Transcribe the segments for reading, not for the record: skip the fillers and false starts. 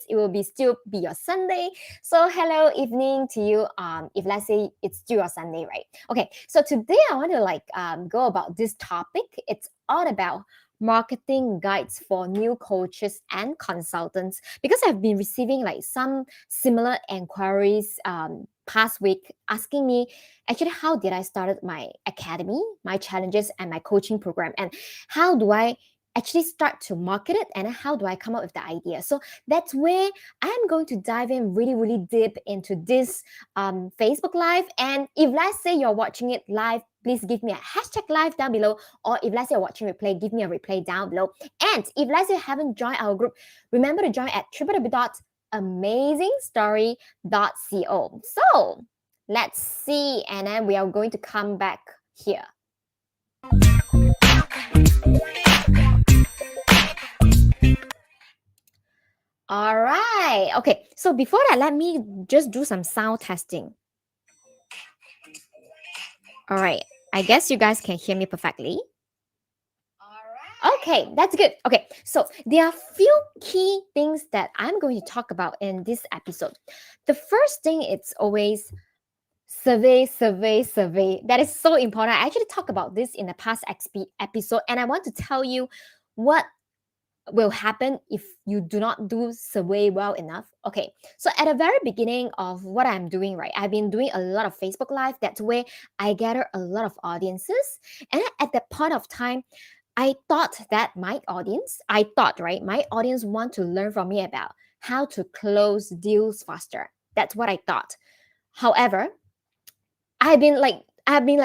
it will be still be your Sunday. So hello evening to you. If let's say it's still your Sunday, right? Okay, so today I want to go about this topic. It's all about marketing guides for new coaches and consultants, because I've been receiving like some similar inquiries past week asking me actually how did I started my academy, my challenges, and my coaching program, and how do I actually start to market it, and how do I come up with the idea. So that's where I'm going to dive in really deep into this Facebook live. And if let's say you're watching it live, please give me a hashtag live down below, or if let's say you're watching replay, give me a replay down below. And if let's say you haven't joined our group, remember to join at www.amazingstory.co. So let's see, and then we are going to come back here. All right. Okay. So before that, let me just do some sound testing. All right. I guess you guys can hear me perfectly. Okay, that's good. Okay, so there are few key things that I'm going to talk about in this episode. The first thing, it's always survey. That is so important. I actually talked about this in the past episode, and I want to tell you what will happen if you do not do survey well enough. Okay, so at the very beginning of what I'm doing, right, I've been doing a lot of Facebook Live. That's where I gather a lot of audiences. And at that point of time, I thought that my audience want to learn from me about how to close deals faster. That's what I thought. However, I've been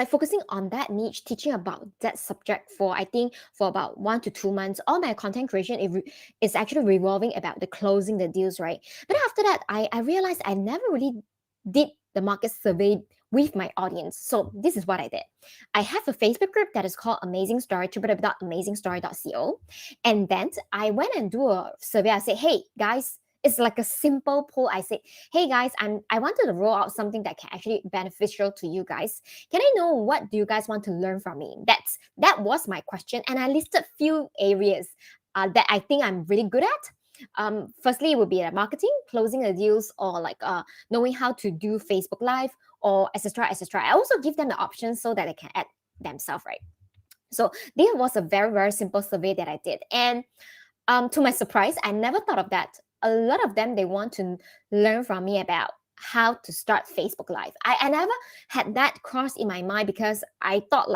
focusing on that niche, teaching about that subject for I think for about 1 to 2 months. All my content creation is actually revolving about the closing the deals, right? But after that, I realized I never really did the market survey with my audience. So this is what I did. I have a Facebook group that is called Amazing Story, www.amazingstory.co. And then I went and do a survey. I said, hey guys, it's like a simple poll. I said, hey guys, I wanted to roll out something that can actually be beneficial to you guys. Can I know what do you guys want to learn from me? That was my question. And I listed few areas that I think I'm really good at. Firstly, it would be marketing, closing the deals, or knowing how to do Facebook Live, or etc. I also give them the options so that they can add themselves, right? So this was a very simple survey that I did, and to my surprise, I never thought of that. A lot of them, they want to learn from me about how to start Facebook Live. I never had that cross in my mind, because I thought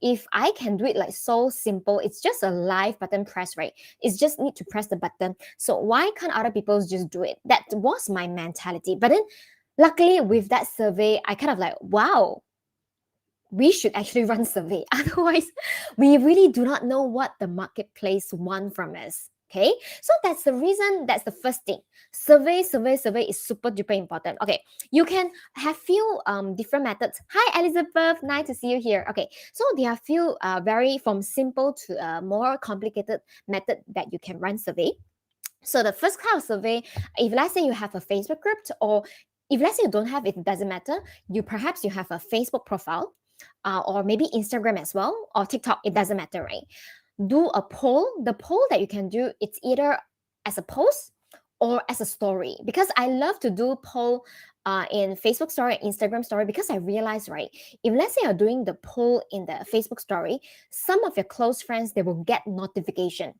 if I can do it like so simple, it's just a live button press, right? It's just need to press the button. So why can't other people just do it? That was my mentality. But then luckily with that survey, I kind of wow, we should actually run survey. Otherwise, we really do not know what the marketplace want from us. Okay, so that's the reason. That's the first thing. Survey is super duper important. Okay, you can have few different methods. Hi Elizabeth, nice to see you here. Okay, so there are few very from simple to more complicated method that you can run survey. So the first kind of survey, if let's say you have a Facebook group, or if let's say you don't have it, doesn't matter. Perhaps you have a Facebook profile, or maybe Instagram as well, or TikTok. It doesn't matter, right? Do a poll. The poll that you can do, it's either as a post or as a story, because I love to do poll in Facebook story and Instagram story, because I realize, right, if let's say you're doing the poll in the Facebook story, some of your close friends, they will get notification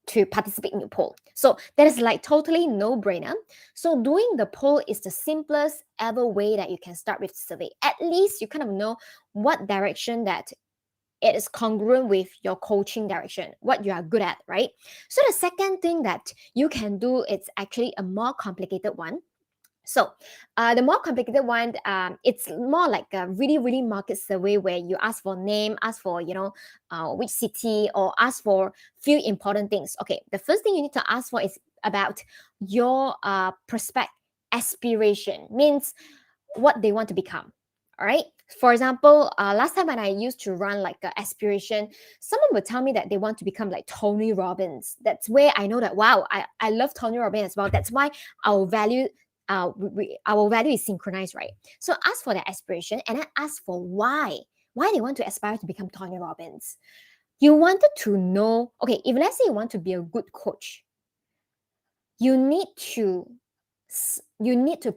to participate in your poll. So that is like totally no-brainer. So doing the poll is the simplest ever way that you can start with survey. At least you kind of know what direction that it is congruent with your coaching direction, what you are good at, right? So the second thing that you can do, it's actually a more complicated one. So the more complicated one, it's more like a really market survey, where you ask for name, ask for which city, or ask for few important things. Okay, the first thing you need to ask for is about your prospect aspiration, means what they want to become. All right. For example, last time when I used to run like an aspiration, someone would tell me that they want to become like Tony Robbins. That's where I know that, wow, I love Tony Robbins as well. That's why our value our value is synchronized, right? So ask for the aspiration, and then ask for why they want to aspire to become Tony Robbins. You wanted to know, okay, if let's say you want to be a good coach, you need to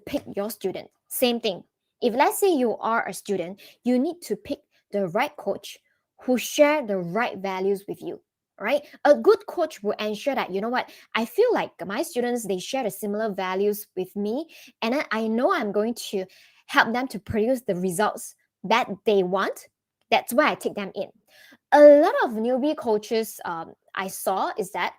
pick your student. Same thing. If let's say you are a student, you need to pick the right coach who share the right values with you. Right? A good coach will ensure that, you know what, I feel like my students, they share the similar values with me, and I know I'm going to help them to produce the results that they want. That's why I take them in. A lot of newbie coaches I saw is that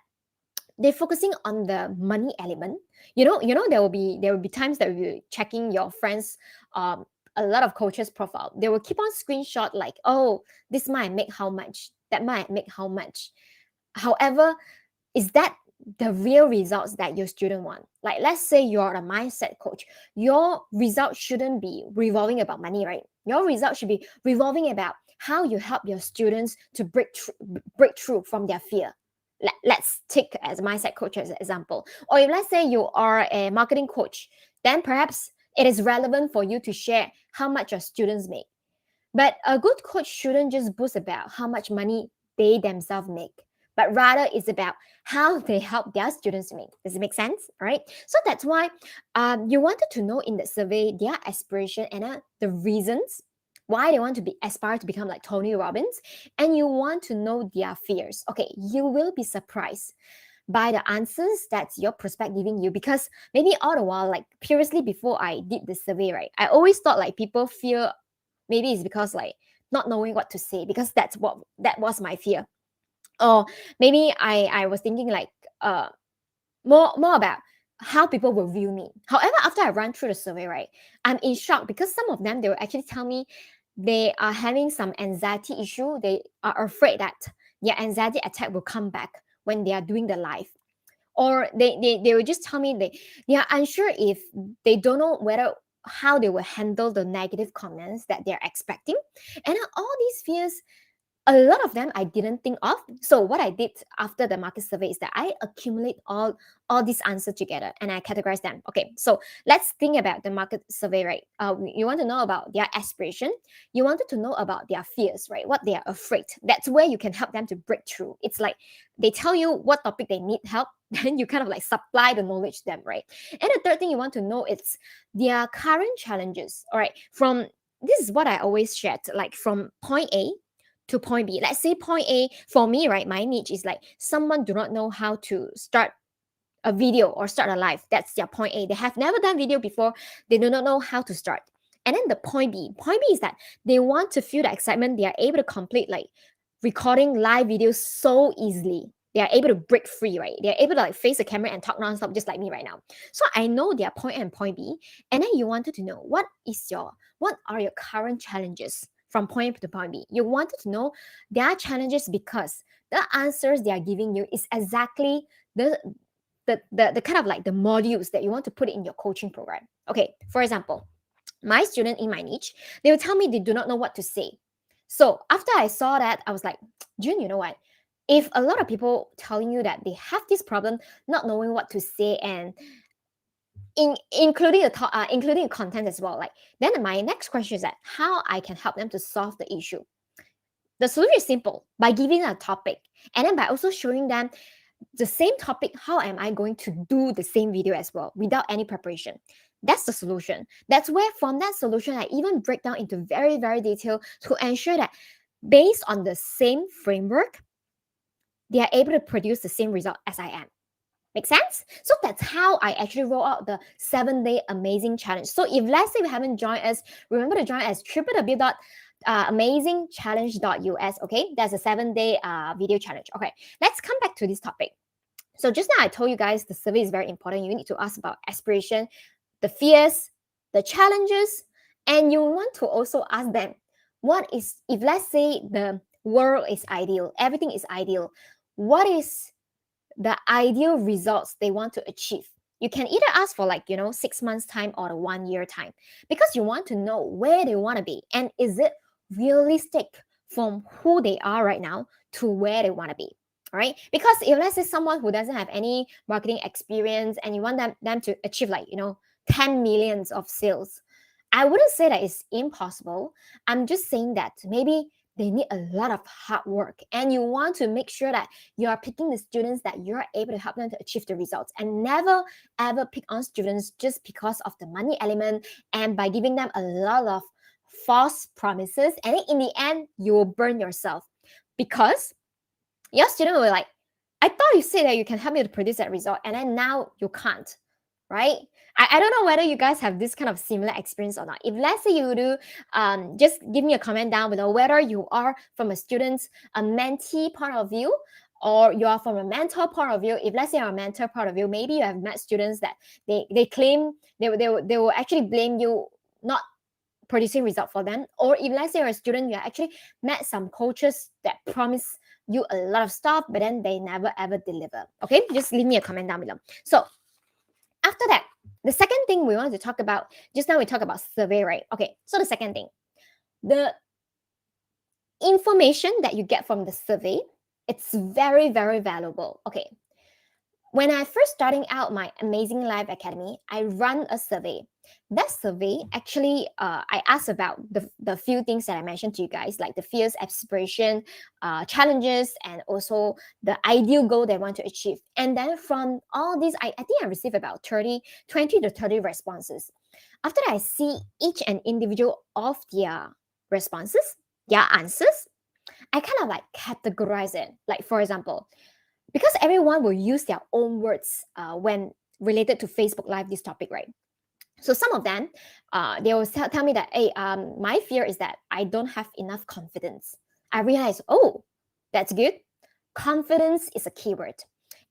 they're focusing on the money element. There will be times that you're checking your friends, um a lot of coaches profile. They will keep on screenshot like, oh, this might make how much, that might make how much. However, is that the real results that your student want? Like, let's say you're a mindset coach, your results shouldn't be revolving about money, right? Your results should be revolving about how you help your students to break through from their fear. Let's take as a mindset coach as an example. Or if let's say you are a marketing coach, then perhaps it is relevant for you to share how much your students make. But a good coach shouldn't just boast about how much money they themselves make, but rather it's about how they help their students make. Does it make sense? All right. So that's why you wanted to know in the survey their aspiration and the reasons why they want to be aspire to become like Tony Robbins, and you want to know their fears. Okay, you will be surprised by the answers that your prospect giving you, because maybe all the while, like previously before I did the survey, right, I always thought like people fear, maybe it's because like not knowing what to say, because that was my fear. Or maybe I was thinking like more about how people will view me. However, after I run through the survey, right, I'm in shock, because some of them, they will actually tell me they are having some anxiety issue. They are afraid that their anxiety attack will come back when they are doing the live. Or they will just tell me they are unsure if they don't know whether how they will handle the negative comments that they're expecting. And all these fears, a lot of them I didn't think of. So what I did after the market survey is that I accumulate all these answers together and I categorize them. Okay, so let's think about the market survey, right? You want to know about their aspiration. You wanted to know about their fears, right? What they are afraid. That's where you can help them to break through. It's like they tell you what topic they need help, then you kind of like supply the knowledge to them, right? And the third thing you want to know is their current challenges. All right, from this is what I always shared, like from point A to point B. Let's say point A, for me, right, my niche is like someone do not know how to start a video or start a live. That's their point A. They have never done video before. They do not know how to start. And then the point B. Point B is that they want to feel the excitement. They are able to complete like recording live videos so easily. They are able to break free, right? They are able to like face the camera and talk nonstop, just like me right now. So I know their point A and point B. And then you wanted to know what are your current challenges from point A to point B. You wanted to know their challenges because the answers they are giving you is exactly the kind of like the modules that you want to put in your coaching program. Okay, for example, my student in my niche, they will tell me they do not know what to say. So after I saw that, I was like, June, you know what? If a lot of people telling you that they have this problem, not knowing what to say, and including content as well, like then my next question is that how I can help them to solve the issue. The solution is simple, by giving them a topic, and then by also showing them the same topic, how am I going to do the same video as well without any preparation? That's the solution. That's where from that solution, I even break down into very, very detail to ensure that based on the same framework, they are able to produce the same result as I am. Make sense? So that's how I actually roll out the 7-day amazing challenge. So if let's say you haven't joined us, remember to join us www.amazingchallenge.us. Okay, that's a 7-day video challenge. Okay, let's come back to this topic. So just now I told you guys the survey is very important. You need to ask about aspiration, the fears, the challenges, and you want to also ask them, what is, if let's say the world is ideal, everything is ideal, what is the ideal results they want to achieve? You can either ask for 6 months time or the 1 year time, because you want to know where they want to be and is it realistic from who they are right now to where they want to be. All right, because if let's say someone who doesn't have any marketing experience and you want them to achieve 10 millions of sales, I wouldn't say that it's impossible. I'm just saying that maybe they need a lot of hard work, and you want to make sure that you are picking the students that you're able to help them to achieve the results, and never ever pick on students just because of the money element and by giving them a lot of false promises, and then in the end you will burn yourself because your student will be like, I thought you said that you can help me to produce that result, and then now you can't, right? I don't know whether you guys have this kind of similar experience or not. If let's say you do, just give me a comment down below whether you are from a student's a mentee point of view or you are from a mentor point of view. If let's say you're a mentor point of view, maybe you have met students that they claim they will actually blame you not producing result for them, or if let's say you're a student, you actually met some coaches that promise you a lot of stuff but then they never ever deliver. Okay, just leave me a comment down below. So after that, the second thing we want to talk about, just now we talked about survey, right? Okay, so the second thing, the information that you get from the survey, it's very, very valuable. Okay, when I first starting out my Amazing Life Academy, I run a survey. That survey actually, I asked about the few things that I mentioned to you guys, like the fears, aspiration, challenges, and also the ideal goal they want to achieve. And then from all these, I think I received about 20 to 30 responses. After that, I see each and individual of their responses, their answers, I kind of like categorize it. Like for example, because everyone will use their own words when related to Facebook Live, this topic, right? So some of them, they will tell me that, hey, my fear is that I don't have enough confidence. I realize, oh, that's good. Confidence is a keyword.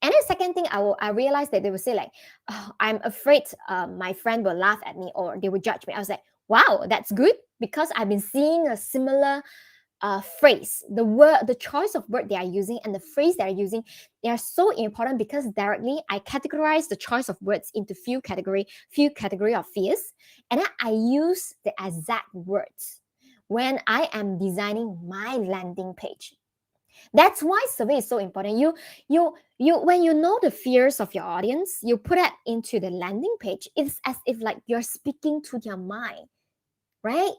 And the second thing, I realized that they will say like, oh, I'm afraid my friend will laugh at me or they will judge me. I was like, wow, that's good, because I've been seeing a similar phrase, the word, the choice of word they are using and the phrase they are using, they are so important because directly I categorize the choice of words into few category of fears, and then I use the exact words when I am designing my landing page. That's why survey is so important. You when you know the fears of your audience, you put it into the landing page. It's as if like you're speaking to their mind, right?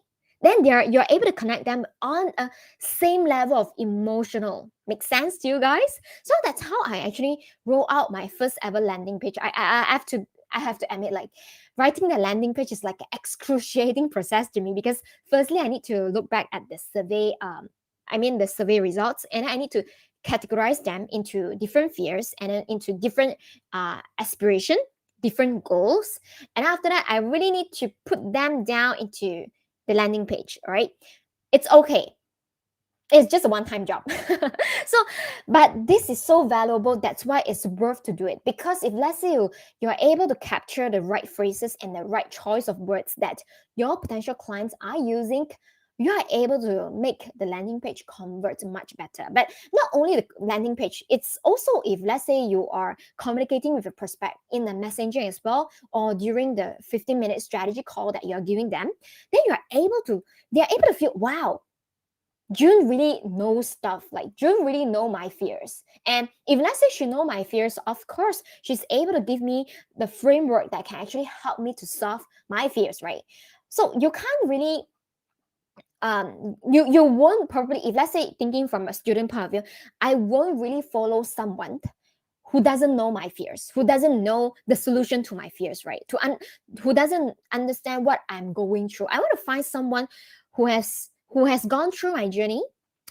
Then you're able to connect them on a same level of emotional. Make sense to you guys? So that's how I actually roll out my first ever landing page. I have to admit, like writing the landing page is like an excruciating process to me, because firstly I need to look back at the survey, the survey results, and I need to categorize them into different fears and then into different aspiration, different goals. And after that, I really need to put them down into the landing page. All right. It's okay. It's just a one-time job. So, but this is so valuable. That's why it's worth to do it. Because if let's say you're able to capture the right phrases and the right choice of words that your potential clients are using, you are able to make the landing page convert much better. But not only the landing page, it's also if let's say you are communicating with a prospect in the messenger as well, or during the 15-minute strategy call that you're giving them, then they're able to feel, wow, June really knows stuff. Like June really know my fears. And if let's say she know my fears, of course, she's able to give me the framework that can actually help me to solve my fears, right? So you can't really you won't probably, if let's say thinking from a student point of view, I won't really follow someone who doesn't know my fears, who doesn't know the solution to my fears, right? Who doesn't understand what I'm going through. I want to find someone who has gone through my journey.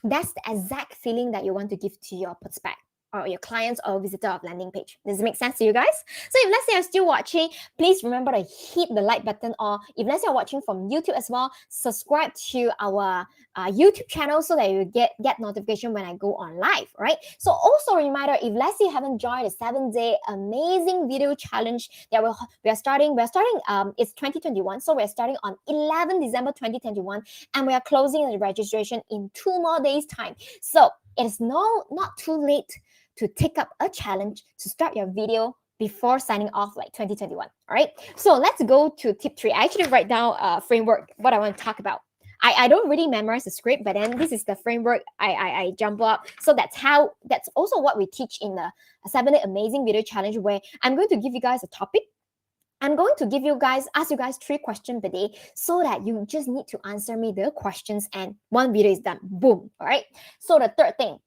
That's the exact feeling that you want to give to your prospect or your clients or visitor of landing page. Does it make sense to you guys? So if let's say you're still watching, please remember to hit the like button, or if let's say you're watching from YouTube as well, subscribe to our YouTube channel so that you get notification when I go on live, right? So also a reminder, if let's say you haven't joined the 7-day amazing video challenge that we're starting, it's 2021, so we're starting on 11 December 2021, and we are closing the registration in 2 more days time. So it is not too late to take up a challenge to start your video before signing off like 2021. All right. So let's go to tip 3. I actually write down a framework, what I want to talk about. I don't really memorize the script, but then this is the framework I jump up. So that's also what we teach in the 7-day amazing video challenge, where I'm going to give you guys a topic. I'm going to ask you guys 3 questions per day so that you just need to answer me the questions and one video is done. Boom. All right. So the third thing.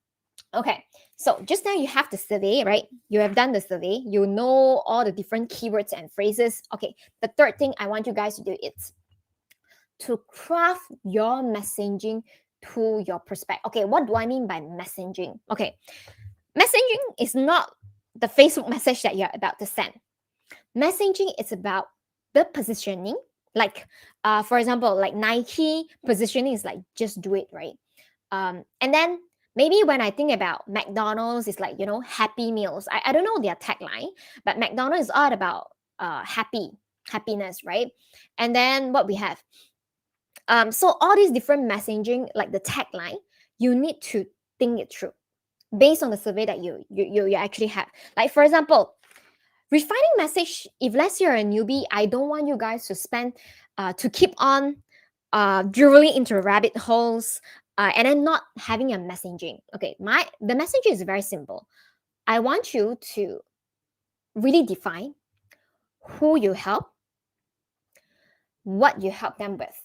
Okay. So just now you have the survey, right? You have done the survey. You know all the different keywords and phrases. Okay. The third thing I want you guys to do is to craft your messaging to your prospect. Okay. What do I mean by messaging? Okay. Messaging is not the Facebook message that you're about to send. Messaging is about the positioning. Like, for example, like Nike positioning is like just do it, right? And then maybe when I think about McDonald's, it's like, Happy Meals. I don't know their tagline, but McDonald's is all about happiness, right? And then what we have, so all these different messaging, like the tagline, you need to think it through based on the survey that you actually have. Like for example, refining message, if let's say you're a newbie, I don't want you guys to spend to keep on drilling into rabbit holes and then not having a messaging. Okay, the messaging is very simple. I want you to really define who you help, what you help them with,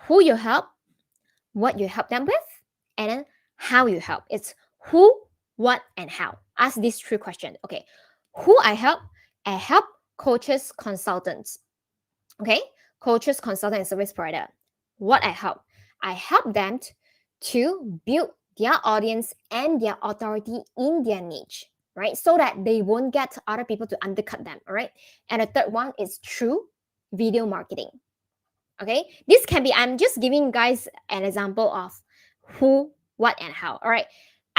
who you help, what you help them with, and then how you help. It's who, what, and how. Ask these 3 questions. Okay, who I help coaches, consultants. Okay, coaches, consultant, and service provider. What I help them to build their audience and their authority in their niche, right? So that they won't get other people to undercut them, all right? And the third one is through video marketing. Okay, this can be, I'm just giving guys an example of who, what, and how. All right,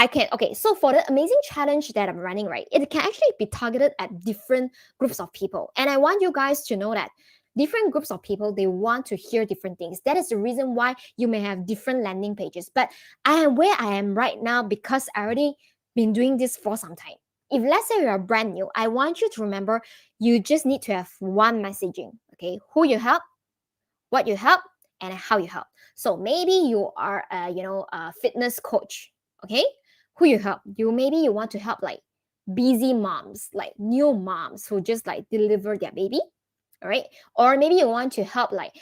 okay, so for the amazing challenge that I'm running, right, it can actually be targeted at different groups of people. And I want you guys to know that different groups of people, they want to hear different things. That is the reason why you may have different landing pages. But I am where I am right now because I already been doing this for some time. If let's say you're brand new, I want you to remember you just need to have one messaging. Okay, who you help, what you help, and how you help. So maybe you are a fitness coach. Okay, who you help, maybe you want to help like busy moms, like new moms who just like deliver their baby. All right, or maybe you want to help like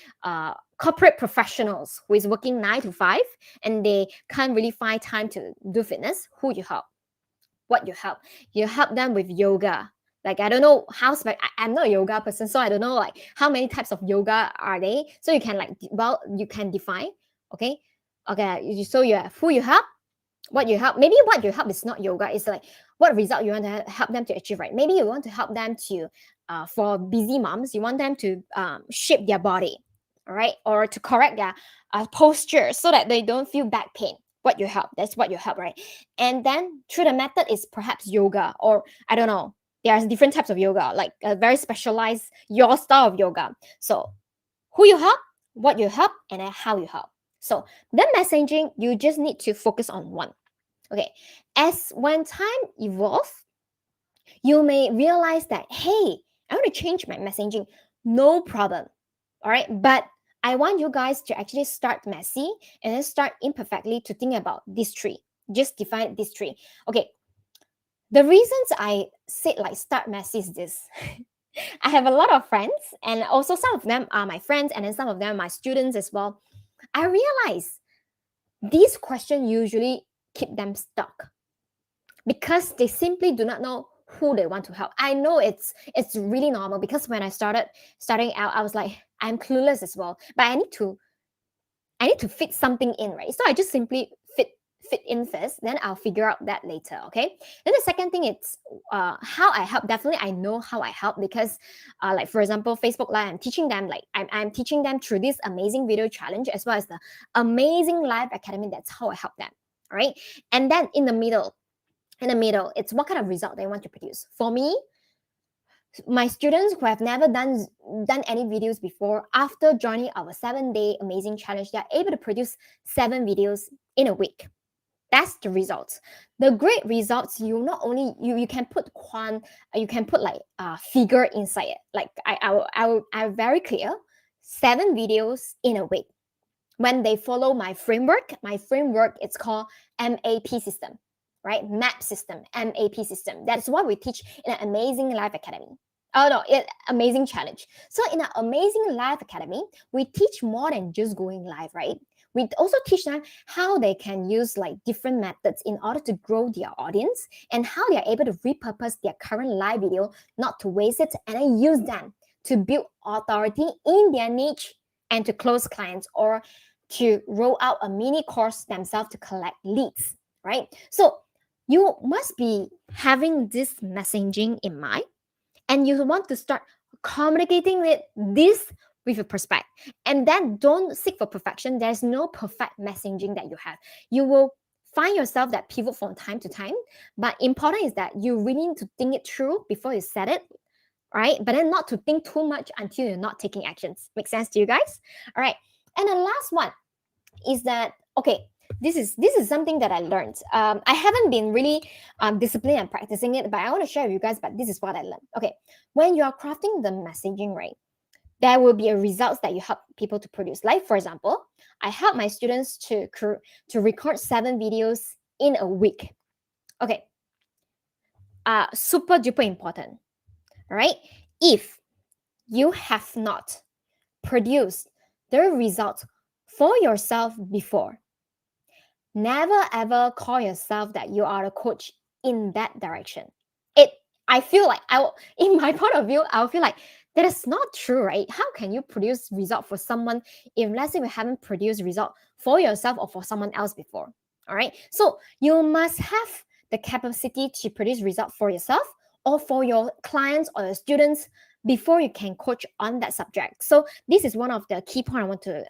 corporate professionals who is working 9 to 5 and they can't really find time to do fitness. Who you help, what you help them with yoga. Like I don't know how I'm not a yoga person, so I don't know like how many types of yoga are they. So you can you can define. Okay, so you have who you help, what you help. Maybe what you help is not yoga, it's like what result you want to help them to achieve, right? Maybe you want to help them to for busy moms, you want them to shape their body, all right, or to correct their posture so that they don't feel back pain. What you help, that's what you help, right? And then through the method is perhaps yoga, or I don't know, there's different types of yoga, like a very specialized your style of yoga. So who you help, what you help, and then how you help. So the messaging, you just need to focus on one. Okay, as when time evolves, you may realize that, hey, I want to change my messaging. No problem. All right, but I want you guys to actually start messy and then start imperfectly to think about these 3. Just define these 3. Okay, the reasons I said like start messy is this. I have a lot of friends, and also some of them are my friends, and then some of them are my students as well. I realize these questions usually keep them stuck because they simply do not know who they want to help. I know it's really normal because when I starting out, I was like, I'm clueless as well, but I need to fit something in, right? So I just simply fit in first, then I'll figure out that later. Okay, then the second thing, it's how I help. Definitely I know how I help because like for example, Facebook Live, I'm teaching them, like I'm teaching them through this amazing video challenge as well as the amazing live academy. That's how I help them. All right, and then in the middle, it's what kind of result they want to produce. For me, my students who have never done any videos before, after joining our 7-day amazing challenge, they're able to produce 7 videos in a week. That's the results. The great results, you not only you can put you can put like figure inside it. Like I'm very clear, 7 videos in a week. When they follow my framework, it's called MAP system, right? MAP system, MAP system. That's what we teach in an amazing live academy. Oh no, amazing challenge. So in our Amazing Life Academy, we teach more than just going live, right? We also teach them how they can use like different methods in order to grow their audience and how they are able to repurpose their current live video, not to waste it, and then use them to build authority in their niche and to close clients or to roll out a mini course themselves to collect leads, right? So you must be having this messaging in mind, and you want to start communicating with this with a prospect, and then don't seek for perfection. There's no perfect messaging that you have. You will find yourself that pivot from time to time, but important is that you really need to think it through before you set it, right? But then not to think too much until you're not taking actions. Make sense to you guys? All right. And the last one is that, okay, this is something that I learned. I haven't been really disciplined and practicing it, but I want to share with you guys. But this is what I learned. Okay, when you are crafting the messaging, right, there will be a results that you help people to produce. Like for example, I help my students to record 7 videos in a week. Okay, super duper important. All right, if you have not produced the results for yourself before, never ever call yourself that you are a coach in that direction. It I feel like in my point of view, I'll feel like that is not true, right? How can you produce result for someone if let's say you haven't produced result for yourself or for someone else before? All right. So you must have the capacity to produce result for yourself or for your clients or your students before you can coach on that subject. So this is one of the key point I want to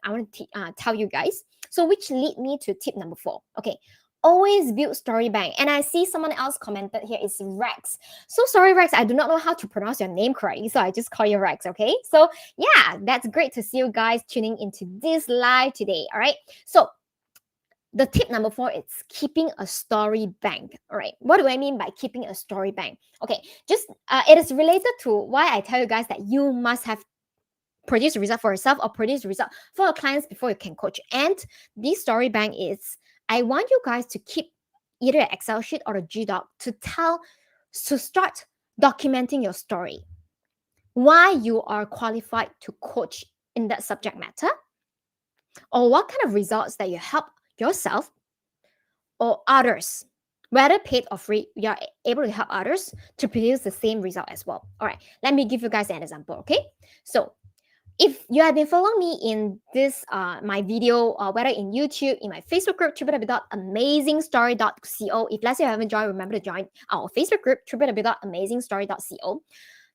tell you guys. So which lead me to tip number 4. Okay, always build story bank. And I see someone else commented here is Rex. So sorry, Rex, I do not know how to pronounce your name correctly, so I just call you Rex. Okay, so yeah, that's great to see you guys tuning into this live today. All right, so the tip number 4 is keeping a story bank. All right, what do I mean by keeping a story bank? Okay, just it is related to why I tell you guys that you must have produce a result for yourself or produce a result for your clients before you can coach. And this story bank is, I want you guys to keep either an Excel sheet or a G-Doc to start documenting your story, why you are qualified to coach in that subject matter, or what kind of results that you help yourself or others, whether paid or free, you are able to help others to produce the same result as well. All right, let me give you guys an example. Okay, so if you have been following me in this my video, whether in YouTube, in my Facebook group, www.amazingstory.co. If let's say you haven't joined, remember to join our Facebook group, www.amazingstory.co.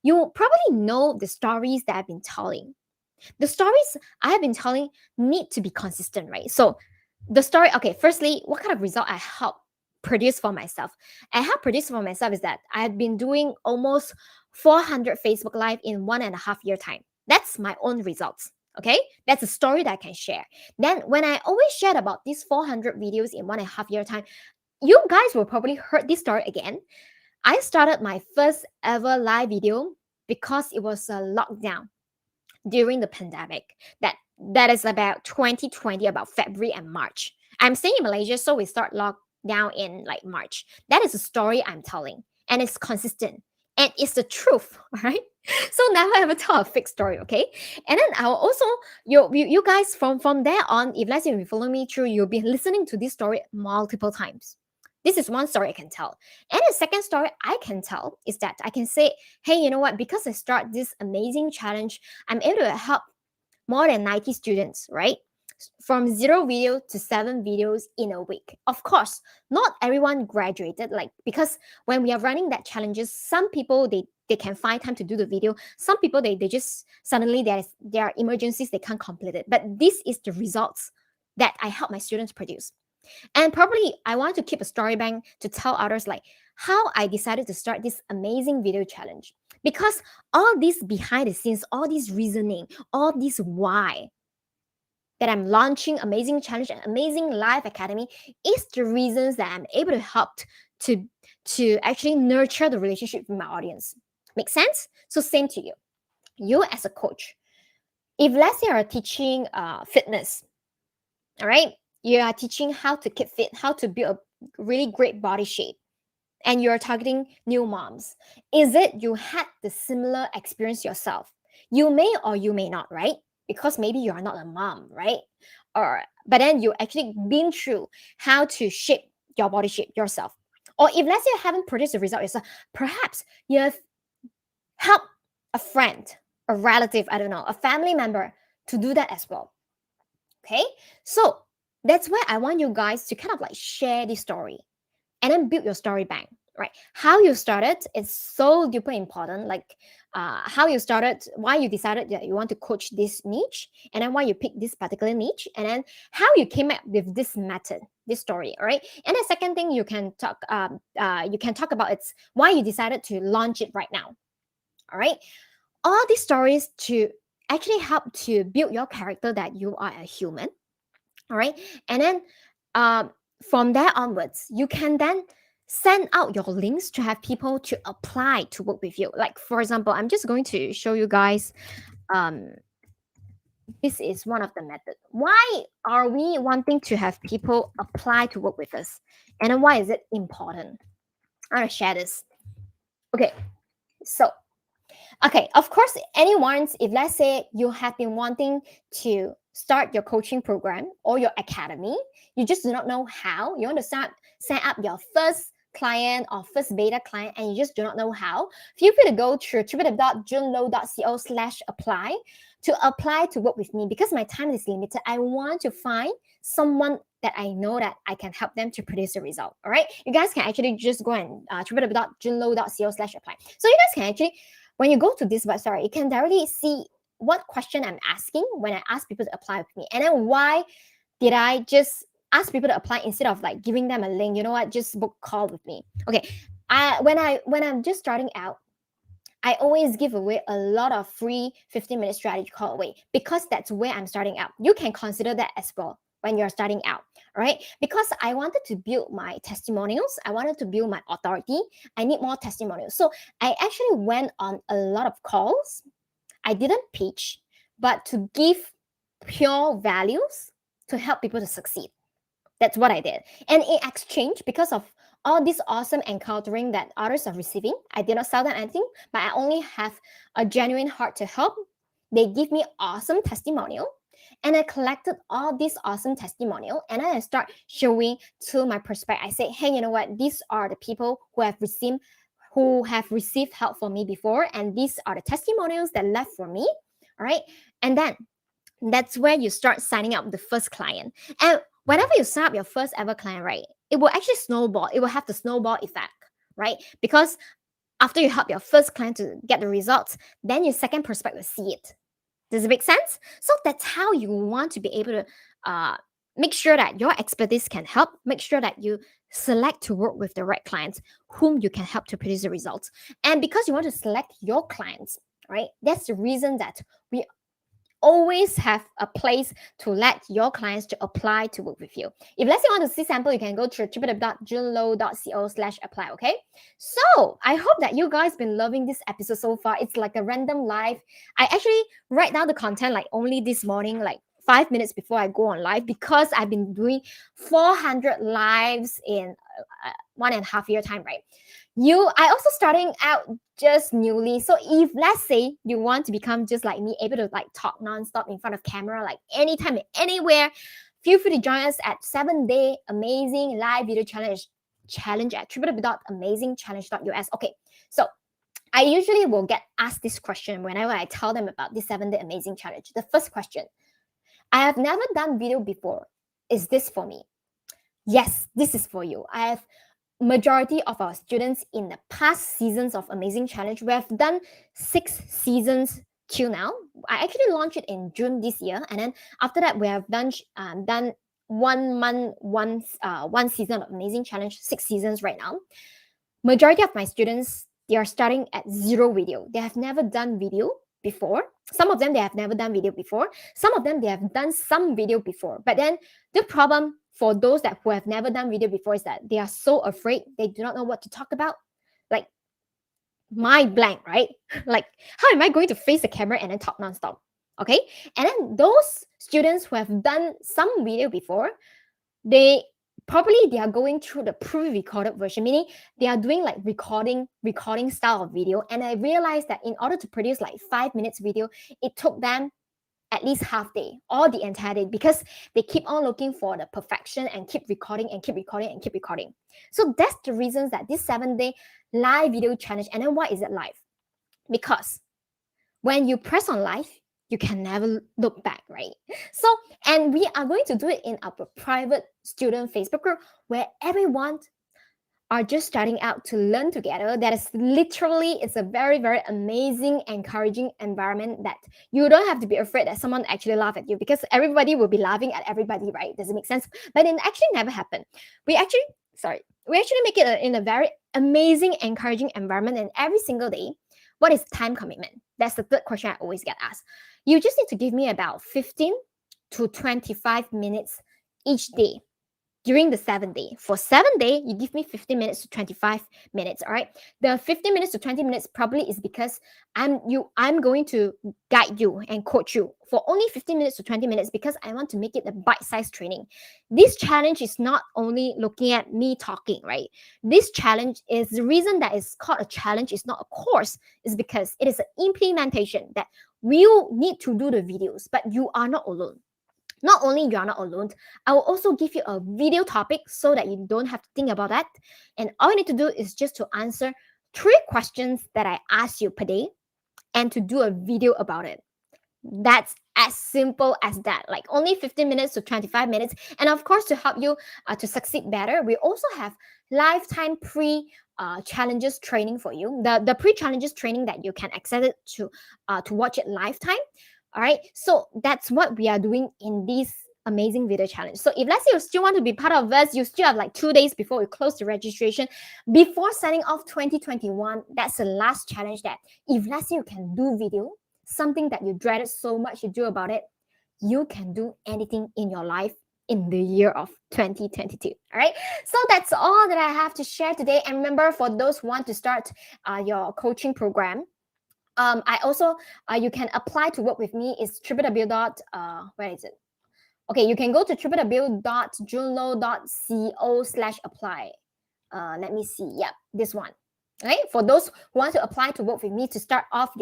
You probably know the stories that I've been telling. The stories I have been telling need to be consistent, right? So the story, okay, firstly, what kind of result I help produce for myself? I help produce for myself is that I've been doing almost 400 Facebook Live in 1.5 year time. That's my own results. Okay, that's a story that I can share. Then, when I always shared about these 400 videos in 1.5 year time, you guys will probably heard this story again. I started my first ever live video because it was a lockdown during the pandemic. That is about 2020, about February and March. I'm staying in Malaysia, so we start lockdown in like March. That is a story I'm telling, and it's consistent, and it's the truth, all right? So never ever tell a fake story, okay? And then I'll also you guys from there on, if let's say you follow me through, you'll be listening to this story multiple times. This is one story I can tell. And the second story I can tell is that I can say, hey, you know what? Because I start this amazing challenge, I'm able to help more than 90 students, right? From 0 video to 7 videos in a week. Of course, not everyone graduated, like, because when we are running that challenges, some people they can find time to do the video. Some people they just suddenly there are emergencies, they can't complete it. But this is the results that I help my students produce. And probably I want to keep a story bank to tell others like how I decided to start this amazing video challenge. Because all this behind the scenes, all this reasoning, all this why that I'm launching Amazing Challenge and Amazing Life Academy is the reasons that I'm able to help to actually nurture the relationship with my audience. Make sense? So same to you. You as a coach, if let's say you're teaching fitness, all right, you are teaching how to keep fit, how to build a really great body shape. and you're targeting new moms, is it you had the similar experience yourself? You may or you may not, right? Because maybe you're not a mom, right? Or but then you actually been through how to shape your body shape yourself. Or if let's say you haven't produced the result yourself, perhaps you have helped a friend, a relative, I don't know, a family member to do that as well. Okay, so that's where I want you guys to kind of like share this story and then build your story bank, right? How you started is so duper important. Like how you started, why you decided that you want to coach this niche, and then why you pick this particular niche, and then how you came up with this method, this story, all right? And the second thing you can talk about it's why you decided to launch it right now, all right? All these stories to actually help to build your character that you are a human, all right? And then um, from there onwards, you can then send out your links to have people to apply to work with you. Like for example, I'm just going to show you guys. Um, this is one of the methods. Why are we wanting to have people apply to work with us, and then why is it important? I'm gonna share this. Okay, so okay, of course, anyone, if let's say you have been wanting to start your coaching program or your academy, you just do not know how, you want to start set up your first client or first beta client and you just do not know how, feel free to go through www.junlo.co/apply to apply to work with me because my time is limited. I want to find someone that I know that I can help them to produce a result. All right, you guys can actually just go and www.junlo.co/apply. So you guys can actually, when you go to this website, you can directly see what question I'm asking when I ask people to apply with me. And then why did I just ask people to apply instead of like giving them a link? You know what? Just book call with me. Okay. When I'm just starting out, I always give away a lot of free 15-minute strategy call away because that's where I'm starting out. You can consider that as well when you're starting out, all right? Because I wanted to build my testimonials, I wanted to build my authority. I need more testimonials. So I actually went on a lot of calls. I didn't pitch, but to give pure values to help people to succeed. That's what I did. And in exchange, because of all this awesome encountering that others are receiving, I did not sell them anything, but I only have a genuine heart to help. They give me awesome testimonial. And I collected all this awesome testimonial and then I start showing to my prospect. I say, hey, you know what? These are the people who have received help from me before, and these are the testimonials that left for me. All right. And then that's where you start signing up the first client. And whenever you sign up your first ever client, right, it will actually snowball. It will have the snowball effect, right? Because after you help your first client to get the results, then your second prospect will see it. Does it make sense? So that's how you want to be able to make sure that your expertise can help. Make sure that you select to work with the right clients whom you can help to produce the results. And because you want to select your clients, right? That's the reason that we always have a place to let your clients to apply to work with you. If let's say you want to see sample, you can go to www.junlo.co/apply. Okay. So I hope that you guys been loving this episode so far. It's like a random live. I actually write down the content like only this morning, like 5 minutes before I go on live, because I've been doing 400 lives in 1.5 year time, right? I also starting out just newly. So if let's say you want to become just like me, able to like talk nonstop in front of camera, like anytime, anywhere, feel free to join us at 7-day amazing live video challenge at www.amazingchallenge.us. Okay, so I usually will get asked this question whenever I tell them about this 7-day amazing challenge. The first question: I have never done video before. Is this for me? Yes, this is for you. I have majority of our students in the past seasons of Amazing Challenge. We have done 6 seasons till now. I actually launched it in June this year, and then after that we have done 1 month, one season of Amazing Challenge, 6 seasons right now. Majority of my students, they are starting at 0 video. They have never done video before. Some of them, they have never done video before. Some of them, they have done some video before. But then the problem for those who have never done video before is that they are so afraid. They do not know what to talk about. Like, mind blank, right? Like, how am I going to face the camera and then talk nonstop? Okay. And then those students who have done some video before, they probably they are going through the pre-recorded version, meaning they are doing like recording style of video. And I realized that in order to produce like 5 minutes video, it took them at least half day or the entire day, because they keep on looking for the perfection and keep recording and keep recording and keep recording. So that's the reasons that this 7-day live video challenge. And then why is it live? Because when you press on live, you can never look back, right? So, and we are going to do it in our private student Facebook group where everyone are just starting out to learn together. That is literally, it's a very, very amazing, encouraging environment that you don't have to be afraid that someone actually laugh at you, because everybody will be laughing at everybody, right? Does it make sense? But it actually never happened. We actually make it in a very amazing, encouraging environment. And every single day, what is time commitment? That's the third question I always get asked. You just need to give me about 15 to 25 minutes each day during the 7 day. For 7 day, you give me 15 minutes to 25 minutes. All right. The 15 minutes to 20 minutes probably is because I'm going to guide you and coach you for only 15 minutes to 20 minutes, because I want to make it a bite-sized training. This challenge is not only looking at me talking, right? This challenge is the reason that it's called a challenge, is not a course, is because it is an implementation that you need to do the videos, but you are not alone. Not only you are not alone, I will also give you a video topic so that you don't have to think about that. And all you need to do is just to answer 3 questions that I ask you per day and to do a video about it. That's as simple as that, like only 15 minutes to 25 minutes. And of course, to help you to succeed better, we also have lifetime challenges training for you. The pre-challenges training that you can access it to watch it lifetime. All right, so that's what we are doing in this amazing video challenge. So if let's say you still want to be part of us, you still have like 2 days before we close the registration, before signing off 2021. That's the last challenge that if let's say you can do video, something that you dreaded so much to do about it, you can do anything in your life in the year of 2022. All right, so that's all that I have to share today. And remember, for those who want to start your coaching program, I also you can apply to work with me. Is where is it? Okay, you can go to www.junlo.co/apply. Let me see. Yep, this one. Right, for those who want to apply to work with me to sign up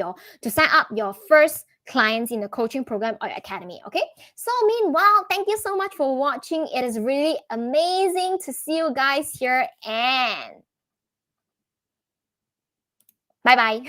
your first clients in the coaching program or academy. Okay, so meanwhile, thank you so much for watching. It is really amazing to see you guys here, and bye bye.